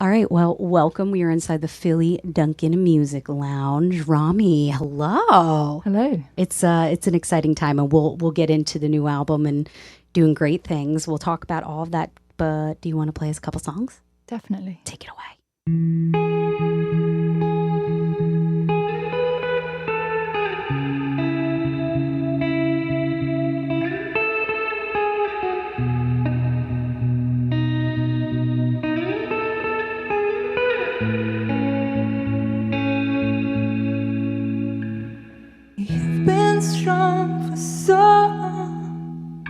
All right, well, welcome. We are inside the Philly Dunkin Music Lounge. Rami, hello. Hello. It's an exciting time, and we'll get into the new album and doing great things. We'll talk about all of that. But do you want to play us a couple songs? Definitely. Take it away. You've been strong for so long.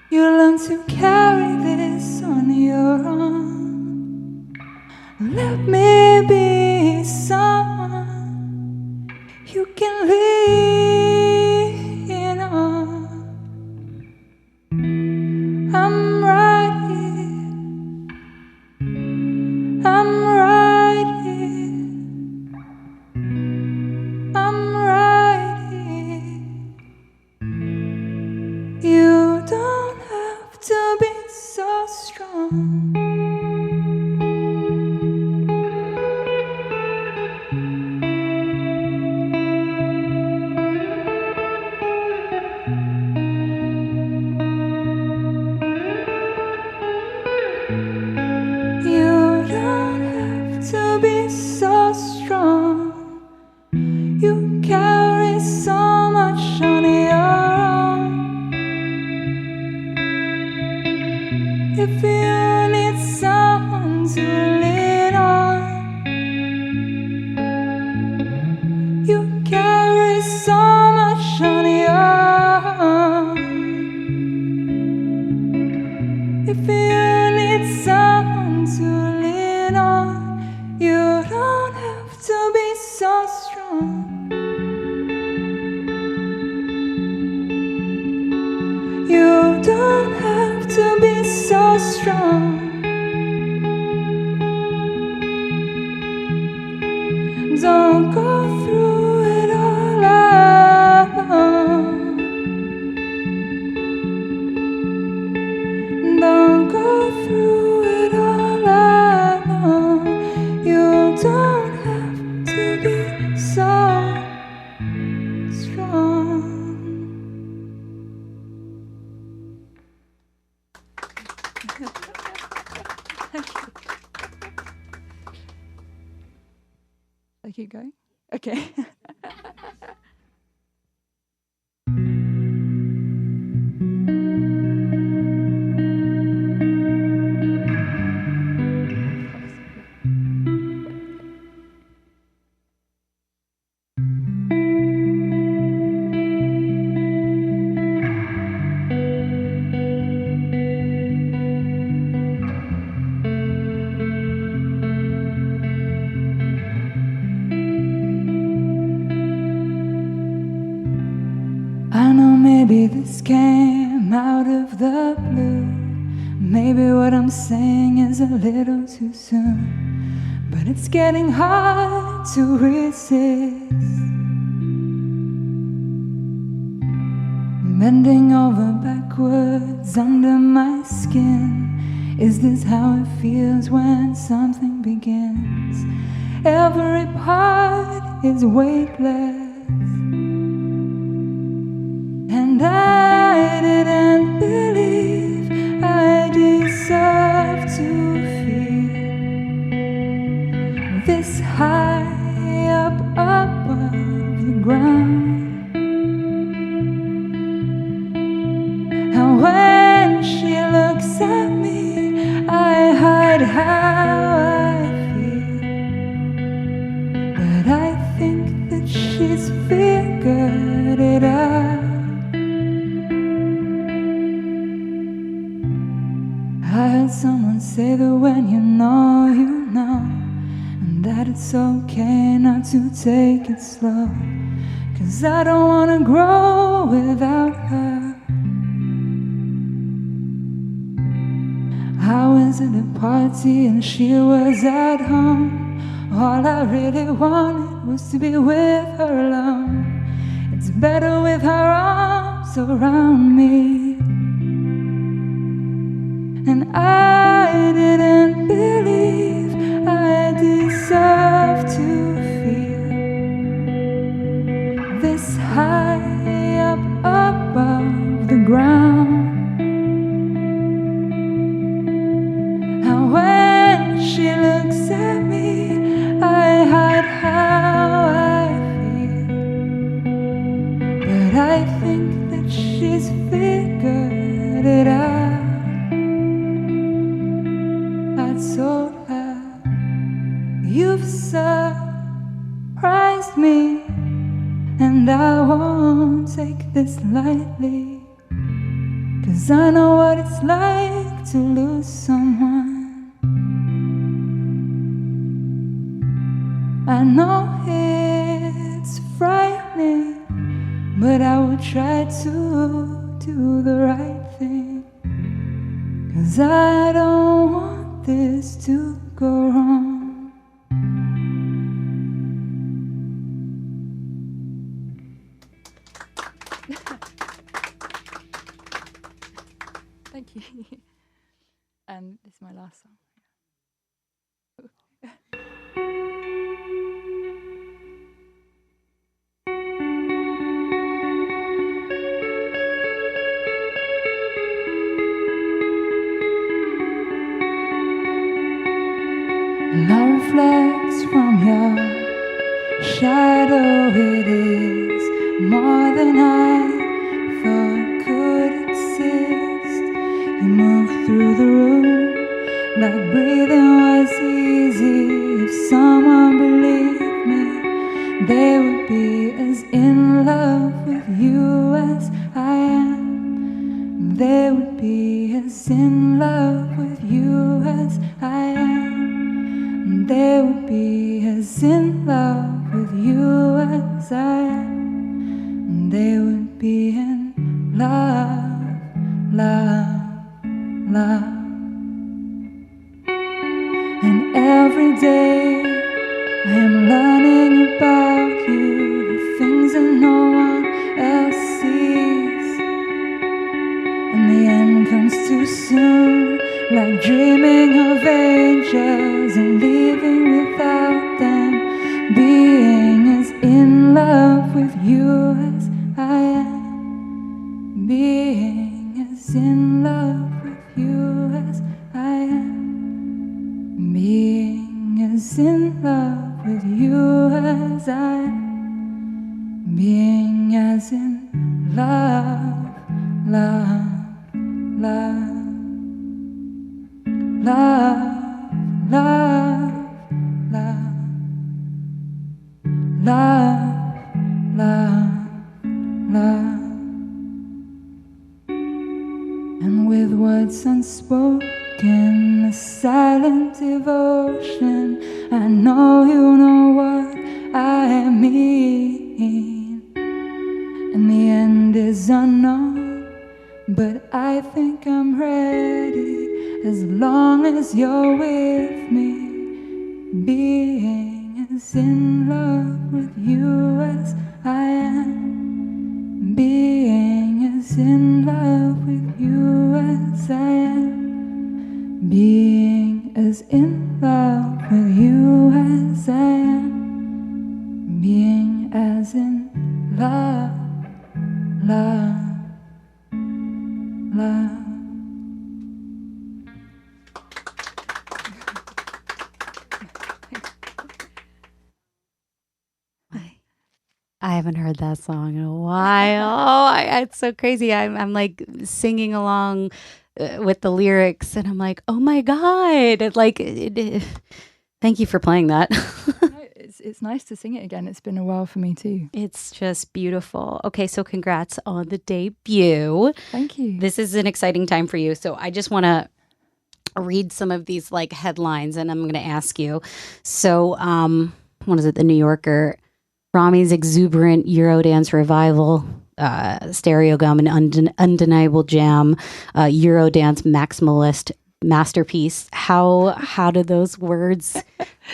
You learn to carry this on your own. Let me be someone you can lean on. I'm right here. I'm right here. I'm right here. You don't have to be so strong. You don't have to be so strong. You carry so much on your own. If you need someone to lean on, you carry so much on your own. If you need someone to lean on, you don't have to be so strong. You don't have to be so strong. Don't go through it all alone. Don't go through it all alone. You don't have to be so strong. I keep going? Okay. I know maybe this came out of the blue. Maybe what I'm saying is a little too soon, but it's getting hard to resist. Bending over backwards under my skin. Is this how it feels when something begins? Every part is weightless. And I didn't believe I deserved to feel this high up above the ground. And when she looks at me, I hide how I feel. But I think that she's figured it out. I heard someone say that when you know, and that it's okay not to take it slow. 'Cause I don't wanna grow without her. I was at a party and she was at home. All I really wanted was to be with her alone. It's better with her arms around me. And I didn't believe I you've surprised me, and I won't take this lightly, 'cause I know what it's like to lose someone. I know it's frightening, but I will try to do the right thing, 'cause I don't want this to go wrong. Thank you. And this is my last song. Love reflects from your shadow. It is more than I thought could exist. You move through the room like breathing was easy. If someone believed me, they would be as in love with you as I am. They would be as in love with you as I am. They would be as in love with you as I am. They would be in love, love, love. And every day I am learning about you, the things that no one else sees. And the end comes too soon, like dreaming of angels and leaving without them. Being as in love with you as I am. Being as in love with you as I am. Being as in love with you as I am. Being as in love, love, love. Love, love, love, love, love, love. And with words unspoken, a silent devotion, I know you know what I mean. And the end is unknown, but I think I'm ready, as long as you're with me. Being as in love with you as I am. Being as in love with you as I am. Being as in love with you as I am. Being as in love, love, love. I haven't heard that song in a while. Oh, it's so crazy. I'm like singing along with the lyrics, and I'm like, oh my god! Like, thank you for playing that. It's nice to sing it again. It's been a while for me too. It's just beautiful. Okay, so congrats on the debut. Thank you. This is an exciting time for you. So I just want to read some of these like headlines, and I'm going to ask you. So, what is it? The New Yorker. ROMY's exuberant Eurodance revival, Stereo Gum, an undeniable jam, Eurodance maximalist masterpiece. How do those words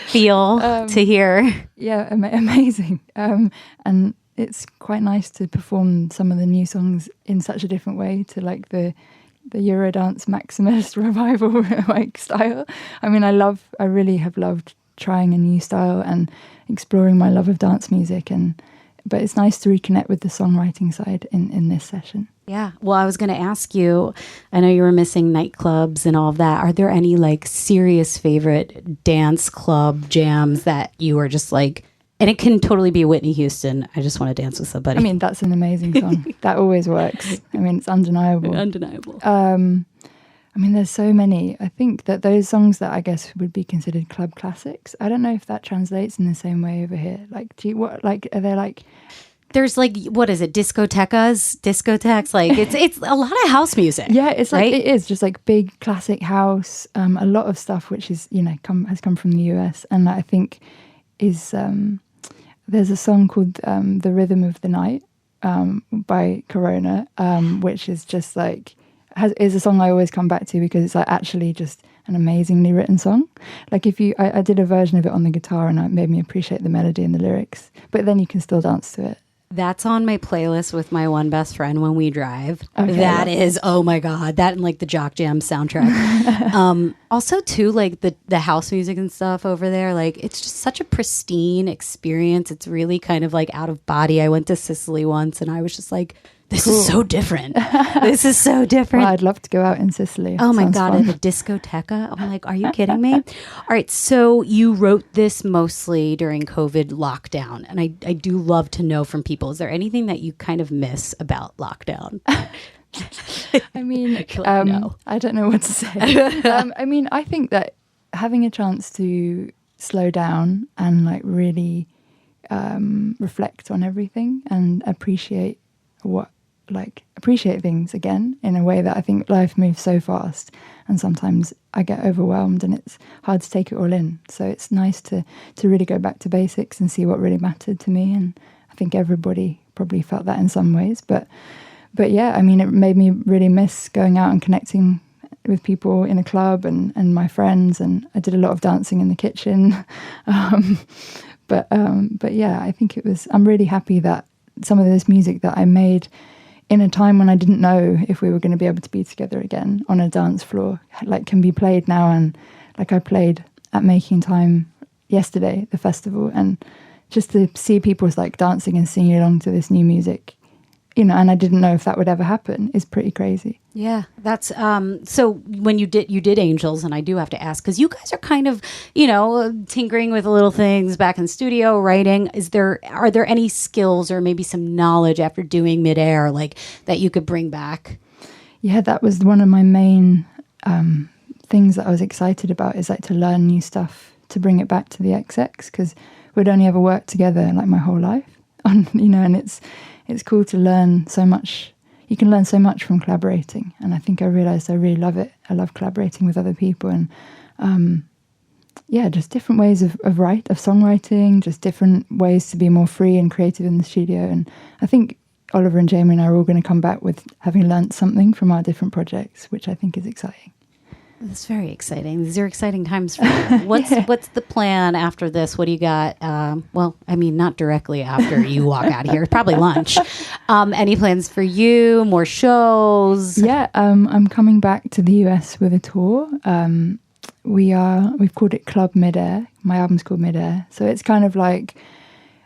feel to hear? Yeah, amazing. And it's quite nice to perform some of the new songs in such a different way to like the Eurodance maximalist revival like style. I mean, I really have loved trying a new style and exploring my love of dance music, but it's nice to reconnect with the songwriting side in this session. Yeah. Well, I was going to ask you, I know you were missing nightclubs and all of that. Are there any like serious favorite dance club jams that you are just like, and it can totally be Whitney Houston, I just want to dance with somebody. I mean, that's an amazing song. That always works. I mean, it's undeniable. Undeniable. I mean, there's so many. I think that those songs that I guess would be considered club classics, I don't know if that translates in the same way over here. Like, are there like... There's like, what is it? Discotheques. Like it's a lot of house music. Yeah, it's right? like, it is just like big classic house. A lot of stuff, which is, has come from the US. And I think is, there's a song called The Rhythm of the Night by Corona, which is just like, is a song I always come back to because it's like actually just an amazingly written song. Like I did a version of it on the guitar and it made me appreciate the melody and the lyrics, but then you can still dance to it. That's on my playlist with my one best friend when we drive. Okay, that is, oh my God, that and like the Jock Jam soundtrack. Also too, like the house music and stuff over there, like it's just such a pristine experience. It's really kind of like out of body. I went to Sicily once and I was just like, this is so different. This is so different. Well, I'd love to go out in Sicily. Oh my Sounds God, fun. at a discoteca. I'm like, are you kidding me? All right, so you wrote this mostly during COVID lockdown. And I do love to know from people, is there anything that you kind of miss about lockdown? I mean, no. I don't know what to say. I mean, I think that having a chance to slow down and like really reflect on everything and appreciate things again in a way that I think life moves so fast and sometimes I get overwhelmed and it's hard to take it all in. So it's nice to really go back to basics and see what really mattered to me. And I think everybody probably felt that in some ways. But yeah, I mean, it made me really miss going out and connecting with people in a club and my friends. And I did a lot of dancing in the kitchen. But yeah, I think I'm really happy that some of this music that I made in a time when I didn't know if we were going to be able to be together again on a dance floor, like can be played now. And like I played at Making Time yesterday, the festival, and just to see people like dancing and singing along to this new music, and I didn't know if that would ever happen, is pretty crazy. Yeah, that's so when you did Angels, and I do have to ask because you guys are kind of tinkering with little things back in studio writing. Are there any skills or maybe some knowledge after doing Midair like that you could bring back? Yeah, that was one of my main things that I was excited about, is like to learn new stuff to bring it back to the XX, because we'd only ever worked together like my whole life, and it's cool to learn so much. You can learn so much from collaborating, and I think I realized I really love it. I love collaborating with other people, and just different ways of songwriting, just different ways to be more free and creative in the studio. And I think Oliver and Jamie and I are all going to come back with having learnt something from our different projects, which I think is exciting. That's very exciting. These are exciting times for you. What's the plan after this? What do you got? Well, I mean, not directly after you walk out of here. Probably lunch. Any plans for you? More shows? Yeah, I'm coming back to the US with a tour. We've called it Club Midair. My album's called Midair. So it's kind of like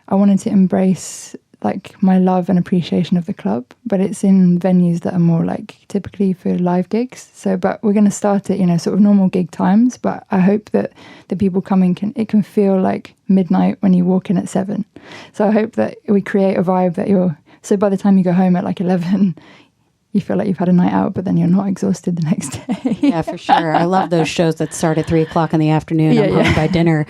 I wanted to embrace like my love and appreciation of the club, but it's in venues that are more like typically for live gigs. So, but we're going to start it, sort of normal gig times, but I hope that the people coming can feel like midnight when you walk in at 7. So I hope that we create a vibe that so by the time you go home at like 11, you feel like you've had a night out, but then you're not exhausted the next day. Yeah, for sure. I love those shows that start at 3:00 in the afternoon. I'm home by dinner.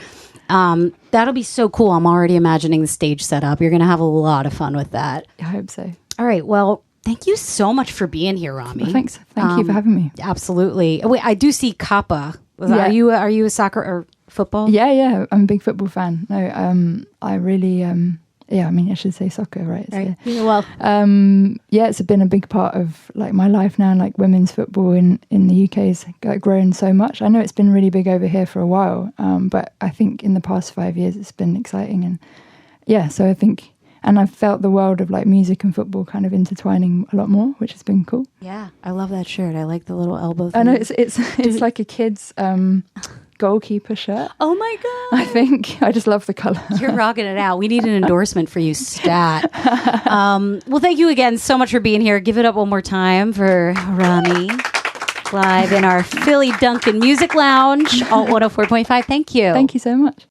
That'll be so cool. I'm already imagining the stage setup. You're going to have a lot of fun with that. I hope so. All right. Well, thank you so much for being here, Romy. Well, thanks. Thank you for having me. Absolutely. Wait, I do see Kappa. Yeah. Are you a soccer or football? Yeah. I'm a big football fan. No, I really, I mean, I should say soccer, right? So, right. Well, it's been a big part of like my life now. Like women's football in the UK has grown so much. I know it's been really big over here for a while, but I think in the past 5 years it's been exciting. And yeah, so I think, and I've felt the world of like music and football kind of intertwining a lot more, which has been cool. Yeah, I love that shirt. I like the little elbow thing. I know it's like a kid's goalkeeper shirt. Oh my God. I think I just love the color. You're rocking it out. We need an endorsement for you, stat. Well, thank you again so much for being here. Give it up one more time for Romy live in our Philly Dunkin Music Lounge, Alt 104.5. Thank you. Thank you so much.